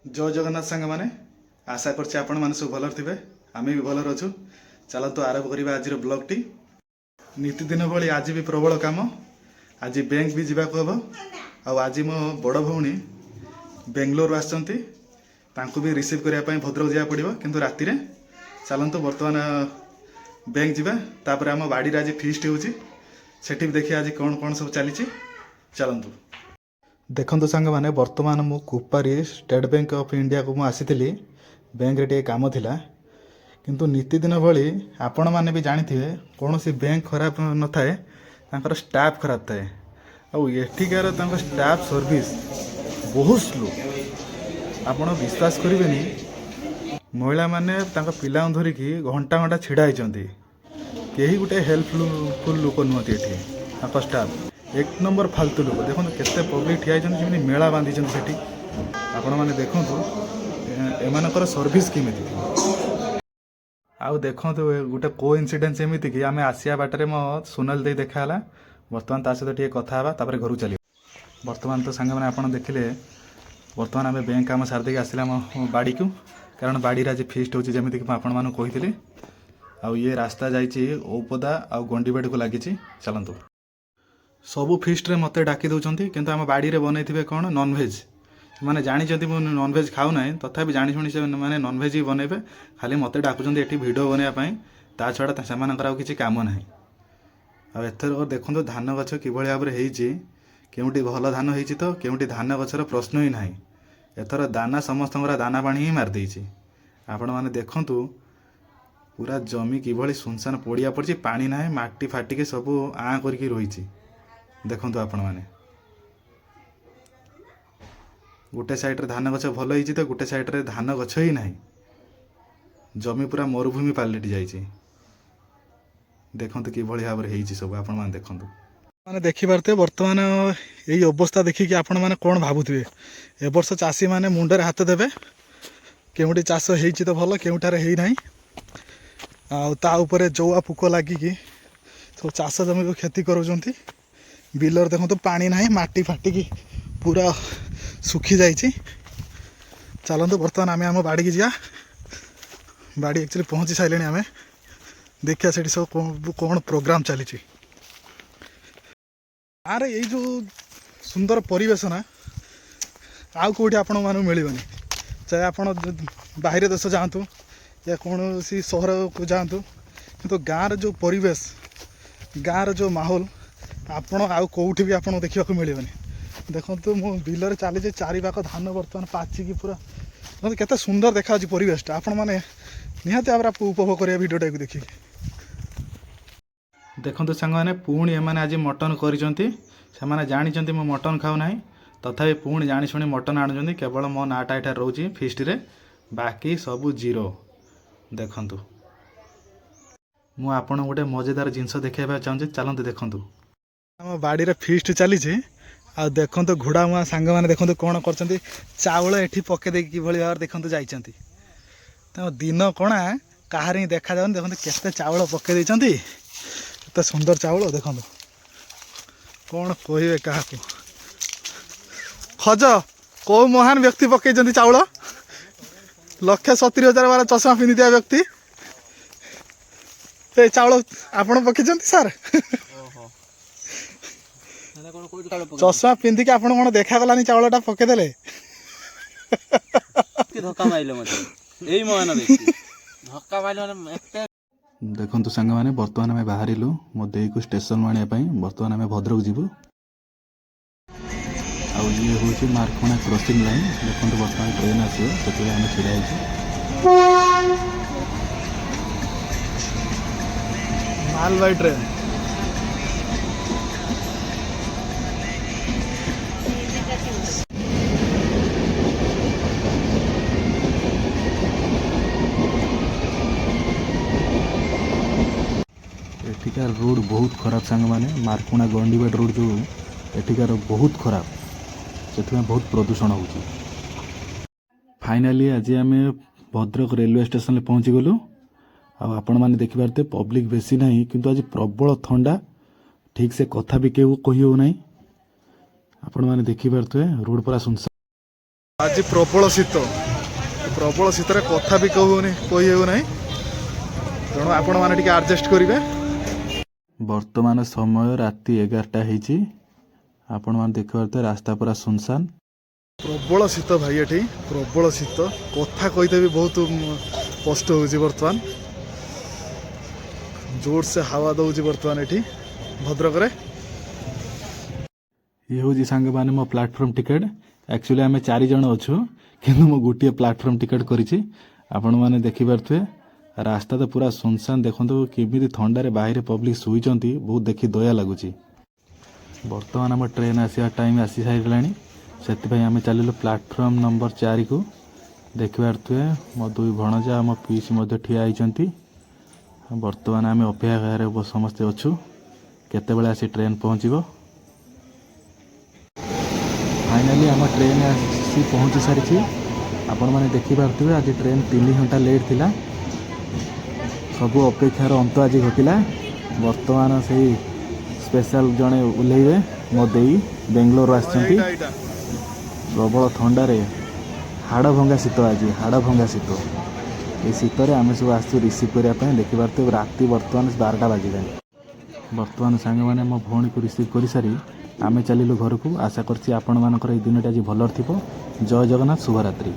जय जगन्नाथ सांग मैंने आशा करछे आपण माने सब भलर थिबे आमे भी भलर अछु। चलतो आरंभ करिबा आज ब्लॉग टी। नीतिदिन भली आज भी प्रबल काम। आज बैंक भी जीवाको हबो। आज मो बड़ भौणी बेंगलोर आछंती तांको भी रिसीव करिया पई भद्रक जा पड़िबो किंतु राति रे। चलतो वर्तमान बैंक जीवा तापर आम बाड़ी रे आज फीस्ट होउची सेठी भी देखि आज कोन कोन सब चलीची। चलतो देखो सांग मैंने बर्तमान मु Kupari state bank of India को आसी बैंक रे काम थिला किंतु नीतिदिन भली आपण मैंने भी जानिथिबे कौन सी बैंक खराब न थाए तांकर स्टाफ खराब थाए आउ एठिकार तांकर स्टाफ सर्विस बहुत स्लो। आपण विश्वास करिवेनी महिला माने तांका पिला धरिकी घंटा घंटा छिड़ा होइचंती केही गुटे हेल्पफुल लोक नुहति एठी तांका स्टाफ एक नंबर फालतू लोक। देखो केते पब्लिक ठिया जमी मेला बांधी सेठी आपण मैंने देखु एमानकर सर्विस केमिति। आउ देखो गोटे को इनसीडेंस एमती कि आम आसिया बाटर मो सोनाल दे देखाला बर्तमान ता सहित टे कथा हवा तापर घर चलिए। बर्तमान तो सांग मैंने आपन देखिले बर्तमान आम बैंक काम सारी देके आसला बाड़ी को कारण बाड़ी आज फीस्ट होची जमीती आपण मानु कहिथिले। आउ ये रास्ता जाइए औपदा आउ गंडीबेड को लगी। चलतु सबू फिस्ट रे मते डाकी दउचंती किंतु आम बाड़ी रे बनैथिबे कोन नॉनवेज माने जानिचंती मु नॉनवेज खाउ नै तथापि जानि शुणी से माने नॉनवेज ही बनेबे खाली मते डाकुचंती एठी वीडियो बनेया पई ता छडा सेमानकर आउ किछि काम नाही। आ एथर देखंतो धान गछ किभଳି भाबरे हेइची केउटी भल धान हेइची तो केउटी धान गछर प्रश्न ही नाही। एथर दाना समस्तंगरा दाना पानी ही मार देइची। आपण माने देखंतु पूरा जमी किभଳି सुनसान पड़िया पड़ची पानी नाही माटी फाटी के सब आ करके रहिची। देखंतु आपण माने गोटे साइड रे धान गछ भल होइची तो गोटे साइड रे धान गछ ही नाही जमी पूरा मरुभूमि पालटी जाइची। देखंतु किभଳି भाबरे हेइची सब आपण माने देखंतु माने देखि पारते वर्तमान एई अवस्था देखि कि आपण माने कोन भाबुथिबे ए वर्ष चासी माने मुंडरे हाथ देबे केउटी चाष हेइची तो भल केउटारे हेइ नाही आ ता ऊपर जौआ पुक लागि कि सब चाष जमी को खेती करूचंती। बिलर देखो तो पानी ना माटी फाटिकी पूरा सुखी जाइए। चलते बर्तमान आम आम बाड़ी की जा बाड़ी एक्चुअली पहुँची सारे आम देखिया से सब कौन प्रोग्राम चली अरे ये जो सुंदर परिवेश ना आउ कौटी आपण मानू मिलबनी चाहे आप बाहर देश जातु या कौन सी सहर को जातु तो गाँव जो परिवेश गाँव जो माहौल आपण आउ कौटी भी आपन देखा मिलबनी। देखो मो बिलर चली चारि पाख धान बर्तमान पाचिकी पूरा केते सुंदर देखा परिवेशटा आपण मैंने निहाती भाव उपभोग करिया वीडियोटा को देखिए। देखो सांग मैंने पुणी एमाने आज मटन करिसंती सेमाने जानिचंती मो मटन खाऊ नाही तथापि पुणी जानी शुणी मटन आणुचंती केवल मो नाटा एठा रोची फीस्ट रे बाकी सब जीरो। देखंतु मु आपण गोटे मजेदार जिनस देखाइबा चाहूँ चलते देखंतु आम बाड़ी रे फीस्ट चली आ देखो घोड़ा मुआ सांग मैंने देखो कौन कर चाउल एठी पके दे कि भाव देखते जाइंट दिन कणा कहार ही देखा जाऊन देखो केते चाउल पके देइचंती केते सुंदर चाउल देखो कौन कहे क्या खज कौ महान व्यक्ति पकई चाउल 1,70,000 वाला चश्मा पिंधिया व्यक्ति ए चाउल आपण पकई सार चश्मा पिंधिकी आप देखा गलानी चाउलटा पकेदेले देखो सांग मैंने बर्तमान आम बाहर मो दे को स्टेशन आने बर्तमान आम भद्रक जीवु ये हूँ मार्कणा क्रॉसिंग लाइन। देखो बर्तमान ट्रेन आसो से आम छिड़ा मालवाई ट्रेन एठिकार रोड बहुत खराब सांग माने मार्कुणा गंडीबाड़ रोड जो एठिकार बहुत खराब से बहुत प्रदूषण हो। फाइनाली आज आम भद्रक रेलवे स्टेशन पहुँची गलु आपण मैंने देखिपारे पब्लिक बेसी ना किंतु आज प्रबल ठंडा ठीक से कथा भी केहू कही हो ना। आपण मैंने देखिपारे रोड पूरा सुनसान। आज प्रबल शीत प्रबल शीतर कथा भी कही हेउना तेणु आपण मैंने टी आडजस्ट करेंगे। वर्तमान समय राति 11टा होती आपण मैंने देखिए रास्ता पूरा सुनसान प्रबल शीत भाई ये प्रबल शीत कथा कहते भी बहुत कष्ट हो बर्तमान जोर से हवा दौर बर्तमान ये भद्रक ये हूँ सांग मैंने मो प्लाटफर्म टिकेट एक्चुअली आम 4 जन अच्छु कि गोटे प्लाटफर्म टिकेट करी आपण मैंने देखिपे रास्ता तो पूरा सुनसान देखो केमी थंडारे बाहर पब्लिक शुईचंती बहुत देखी दया लगुच। बर्तमान आम ट्रेन आसा टाइम आसी सारा से आम चलू प्लाटफर्म नंबर 4 को देखिपे मो 2 भणजा मो पीसी ठिया होती। बर्तमान आम अपेक्षा समस्ते अच्छु केतेबेले आसी ट्रेन पहुँचब। फाइनाली आम ट्रेन आसी पहुँची सारी आपण मैंने देखिपे आज ट्रेन 3 घंटा लेट थिला सबू अपेक्षार अंत आज घटिला। वर्तमान से स्पेशल जड़े ओह्लैबे मो देई बेंगलोर आसछंती प्रबल थंडारे हाड़ भंगा शीत आज हाड़ भंगा शीत ये शीतर आम सब आसु रिसीव करने देखिए राति बर्तमान 12टा बाजिला। बर्तमान सांग मैंने मो भौणी को रिसीव कर सारी आम चलू घर को आशा करछि आपण मानकर दिन आज भलर थिबो। जय जगन्नाथ शुभरात्रि।